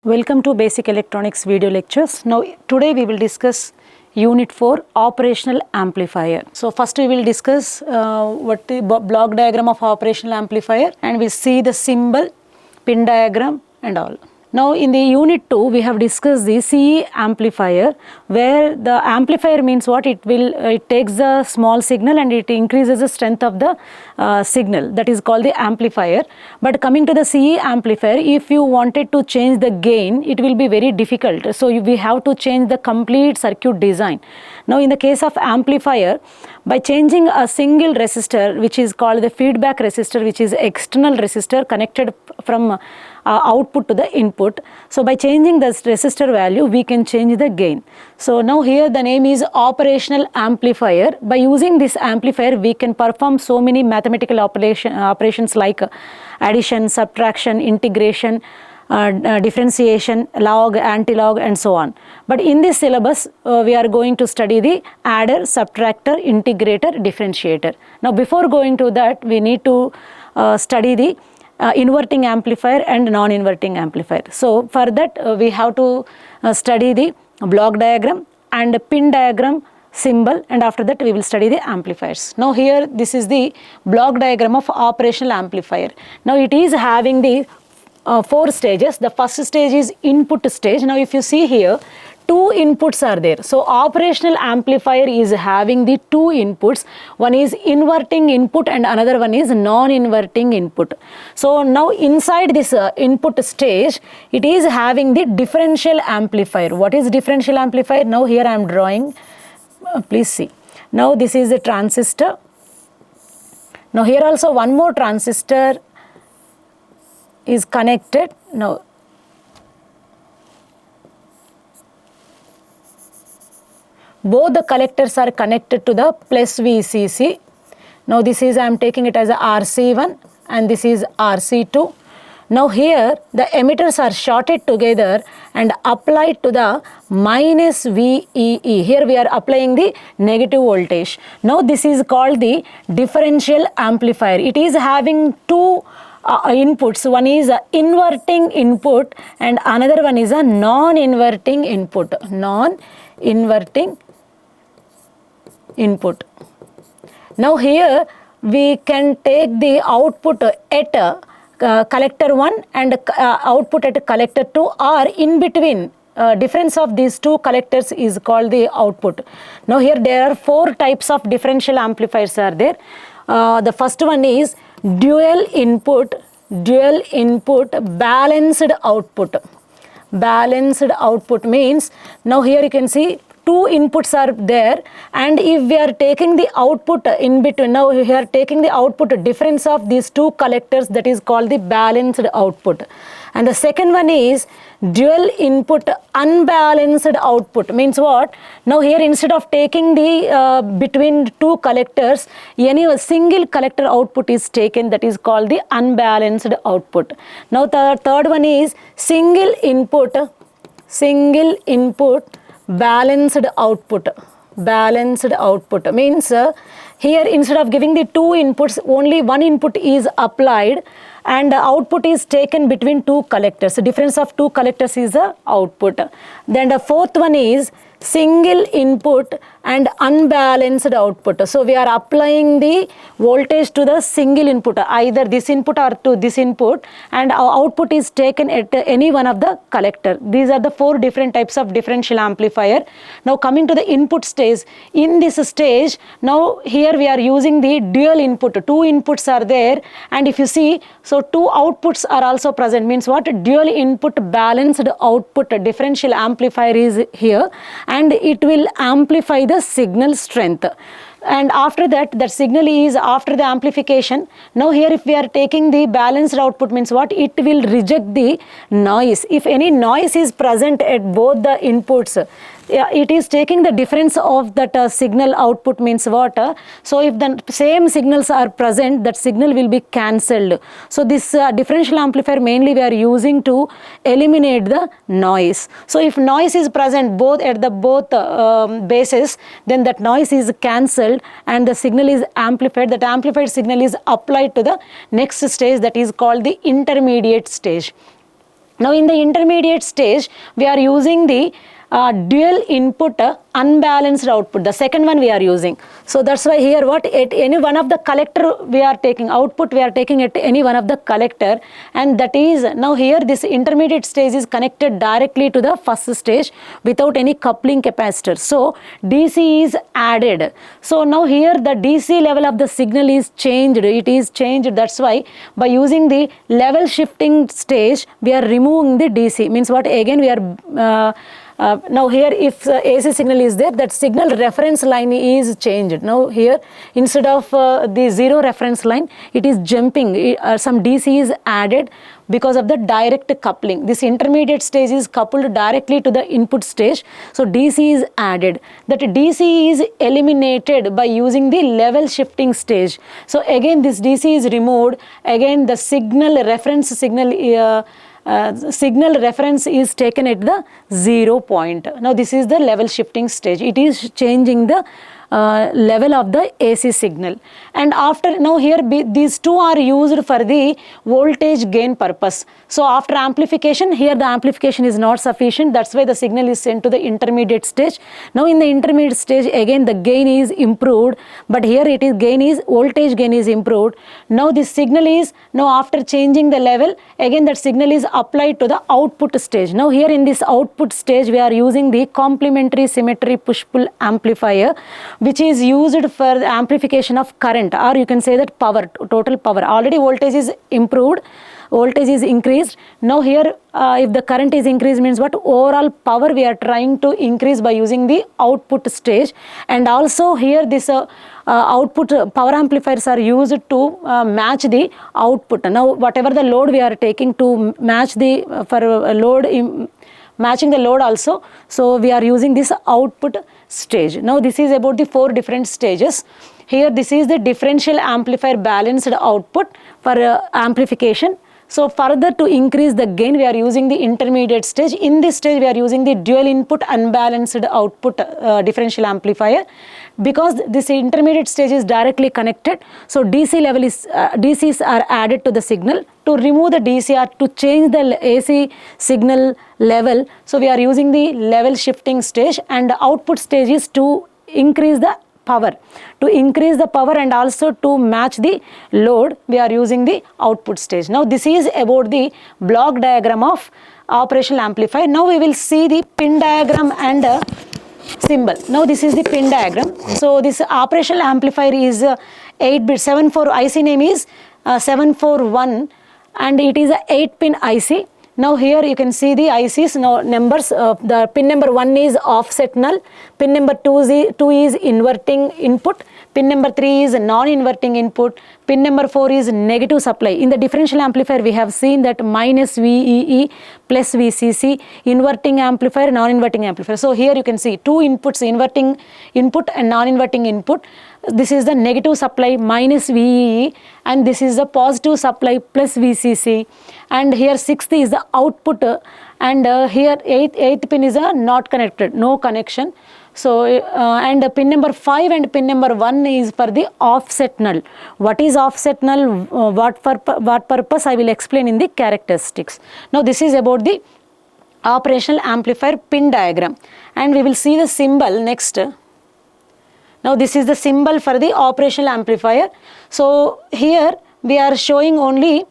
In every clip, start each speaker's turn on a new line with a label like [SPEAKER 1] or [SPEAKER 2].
[SPEAKER 1] Welcome to Basic Electronics video lectures. Now today we will discuss Unit 4 Operational Amplifier. So first we will discuss what the block diagram of operational amplifier, and we see the symbol, pin diagram and all. Now in the Unit 2 we have discussed the CE amplifier, where the amplifier means what? It takes the small signal and it increases the strength of the signal, that is called the amplifier. But coming to the CE amplifier, if you wanted to change the gain, it will be very difficult. So we have to change the complete circuit design. Now in the case of amplifier, by changing a single resistor, which is called the feedback resistor, which is external resistor connected from output to the input. So by changing this resistor value, we can change the gain. So now here the name is operational amplifier. By using this amplifier, we can perform so many mathematical operations like addition, subtraction, integration, differentiation, log, antilog and so on. But in this syllabus, we are going to study the adder, subtractor, integrator, differentiator. Now before going to that, we need to study the inverting amplifier and non-inverting amplifier. So for that we have to study the block diagram and pin diagram, symbol, and after that we will study the amplifiers. Now here this is the block diagram of operational amplifier. Now it is having the 4 stages. The first stage is input stage. Now if you see here, 2 inputs are there. So operational amplifier is having the 2 inputs. One is inverting input and another one is non-inverting input. So now inside this input stage, it is having the differential amplifier. What is differential amplifier? Now here I am drawing. Please see. Now this is the transistor. Now here also one more transistor is connected. Now both the collectors are connected to the plus VCC. Now this is, I am taking it as a RC1 and this is RC2. Now here the emitters are shorted together and applied to the minus VEE. Here we are applying the negative voltage. Now this is called the differential amplifier. It is having 2 inputs. One is a inverting input and another one is a non-inverting input. Non-inverting input. Now here we can take the output at collector 1 and output at collector 2, or in between. Difference of these 2 collectors is called the output. Now here there are 4 types of differential amplifiers are there. The first one is dual input balanced output. Balanced output means, now here you can see 2 inputs are there, and if we are taking the output in between, now we are taking the output difference of these 2 collectors, that is called the balanced output. And the second one is dual input unbalanced output. Means what? Now here instead of taking the between 2 collectors, any single collector output is taken, that is called the unbalanced output. Now the third one is single input balanced output. Balanced output means here instead of giving the 2 inputs, only one input is applied and the output is taken between 2 collectors. The difference of 2 collectors is the output. Then the fourth one is single input and unbalanced output. So we are applying the voltage to the single input, either this input or to this input, and our output is taken at any one of the collector. These are the 4 different types of differential amplifier. Now coming to the input stage, in this stage, now here we are using the dual input. 2 inputs are there, and if you see, so 2 outputs are also present. Means what? Dual input balanced output differential amplifier is here, and it will amplify the signal strength. And after that, that signal is after the amplification. Now here if we are taking the balanced output, means what? It will reject the noise. If any noise is present at both the inputs, it is taking the difference of that signal output. Means what? So if the same signals are present, that signal will be cancelled. So this differential amplifier mainly we are using to eliminate the noise. So if noise is present both at the bases, then that noise is cancelled and the signal is amplified. That amplified signal is applied to the next stage, that is called the intermediate stage. Now in the intermediate stage, we are using the dual input unbalanced output, the second one we are using. So that's why here what, at any one of the collector we are taking, output we are taking at any one of the collector, and that is, now here this intermediate stage is connected directly to the first stage without any coupling capacitor. So DC is added. So now here the DC level of the signal is changed, it is changed. That's why by using the level shifting stage we are removing the DC. Means what, again we are now here if AC signal is there, that signal reference line is changed. Now here instead of the 0 reference line, it is jumping, some DC is added because of the direct coupling. This intermediate stage is coupled directly to the input stage, so DC is added. That DC is eliminated by using the level shifting stage. So again this DC is removed, again the signal reference signal reference is taken at the 0 point. Now this is the level shifting stage. It is changing the level of the AC signal. And after, now here these two are used for the voltage gain purpose. So after amplification, here the amplification is not sufficient, that's why the signal is sent to the intermediate stage. Now in the intermediate stage again the gain is improved, but here it is voltage gain is improved. Now this signal is, now after changing the level, again that signal is applied to the output stage. Now here in this output stage we are using the complementary symmetry push-pull amplifier, which is used for the amplification of current, or you can say that power, total power. Already voltage is improved, voltage is increased. Now here if the current is increased, means what, overall power we are trying to increase by using the output stage. And also here this output power amplifiers are used to match the output. Now whatever the load we are taking to match the matching the load also, so we are using this output stage. Now this is about the 4 different stages. Here this is the differential amplifier balanced output for amplification. So further to increase the gain we are using the intermediate stage. In this stage we are using the dual input unbalanced output differential amplifier. Because this intermediate stage is directly connected, so DC level is DCs are added to the signal. To remove the DC or to change the AC signal level, so we are using the level shifting stage, and the output stage is to increase the power. To increase the power and also to match the load, we are using the output stage. Now this is about the block diagram of operational amplifier. Now we will see the pin diagram and symbol. Now this is the pin diagram. So this operational amplifier is 8-bit 74, IC name is 741, and it is a 8-pin IC. Now here you can see the ICs, now numbers, the pin number 1 is offset null, pin number 2 is inverting input, pin number 3 is non-inverting input, pin number 4 is negative supply. In the differential amplifier we have seen that minus VEE plus VCC, inverting amplifier, non-inverting amplifier. So here you can see 2 inputs, inverting input and non-inverting input. This is the negative supply minus VEE, and this is the positive supply plus VCC, and here 6th is the output, and here 8th pin is not connected, no connection. So and pin number 5 and pin number 1 is for the offset null. What is offset null, what purpose, I will explain in the characteristics. Now this is about the operational amplifier pin diagram, and we will see the symbol next. Now this is the symbol for the operational amplifier. So here we are showing only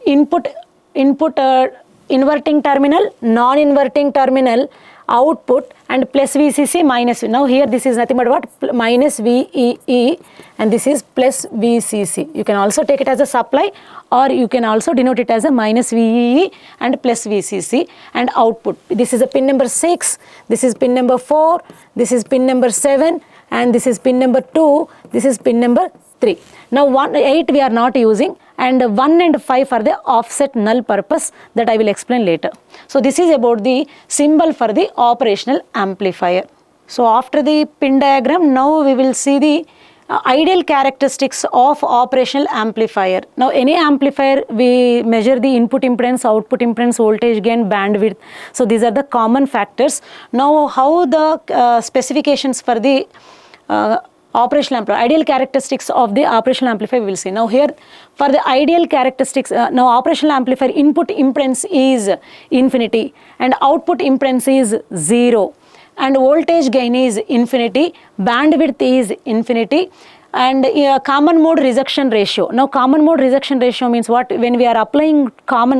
[SPEAKER 1] input inverting terminal, non-inverting terminal, output, and plus VCC minus. Now here this is nothing but what, minus VEE, and this is plus VCC. You can also take it as a supply, or you can also denote it as a minus VEE and plus VCC, and output. This is a pin number 6, this is pin number 4, this is pin number 7, and this is pin number 2, this is pin number 3. Now 8 we are not using, and 1 and 5 for the offset null purpose, that I will explain later. So this is about the symbol for the operational amplifier. So after the pin diagram, now we will see the ideal characteristics of operational amplifier. Now any amplifier, we measure the input impedance, output impedance, voltage gain, bandwidth. So these are the common factors. Now how the specifications for the operational amplifier, ideal characteristics of the operational amplifier we will see. Now here for the ideal characteristics, now operational amplifier input impedance is infinity and output impedance is 0 and voltage gain is infinity, bandwidth is infinity, and common mode rejection ratio. Now common mode rejection ratio means what? When we are applying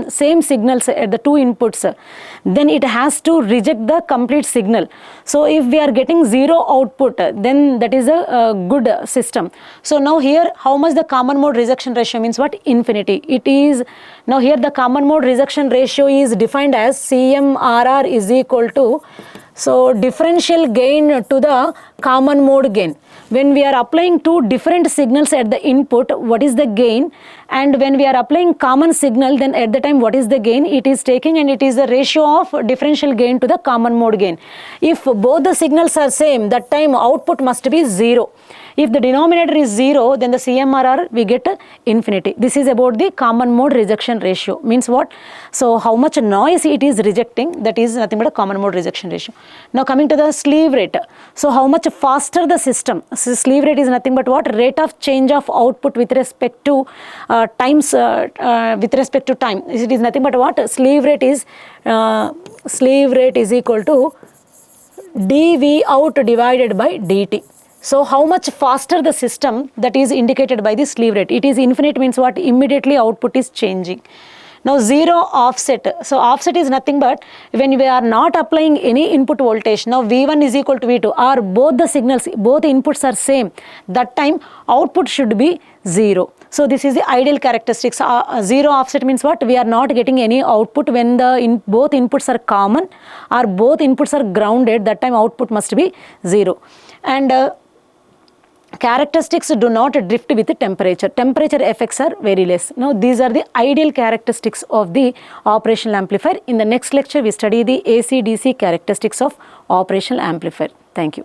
[SPEAKER 1] same signals at the two inputs, then it has to reject the complete signal. So if we are getting 0 output, then that is a good system. So now here how much the common mode rejection ratio means what? Infinity. It is, now here the common mode rejection ratio is defined as CMRR is equal to, so differential gain to the common mode gain. When we are applying two different signals at the input, what is the gain? And when we are applying common signal, then at the time what is the gain? It is taking, and it is the ratio of differential gain to the common mode gain. If both the signals are same, that time output must be 0. If the denominator is 0, then the CMRR we get infinity. This is about the common mode rejection ratio. Means what? So how much noise it is rejecting, that is nothing but a common mode rejection ratio. Now coming to the slew rate. So how much faster the system? So slew rate is nothing but what? Rate of change of output with respect to with respect to time. It is nothing but what? Slew rate is equal to dV out divided by dt. So how much faster the system, that is indicated by the slew rate. It is infinite means what? Immediately output is changing. Now 0 offset. So offset is nothing but when we are not applying any input voltage. Now V1 is equal to V2, or both the signals, both the inputs are same. That time output should be 0. So this is the ideal characteristics. 0 offset means what? We are not getting any output when the both inputs are common or both inputs are grounded. That time output must be 0. And characteristics do not drift with temperature. Temperature effects are very less. Now these are the ideal characteristics of the operational amplifier. In the next lecture we study the AC-DC characteristics of operational amplifier. Thank you.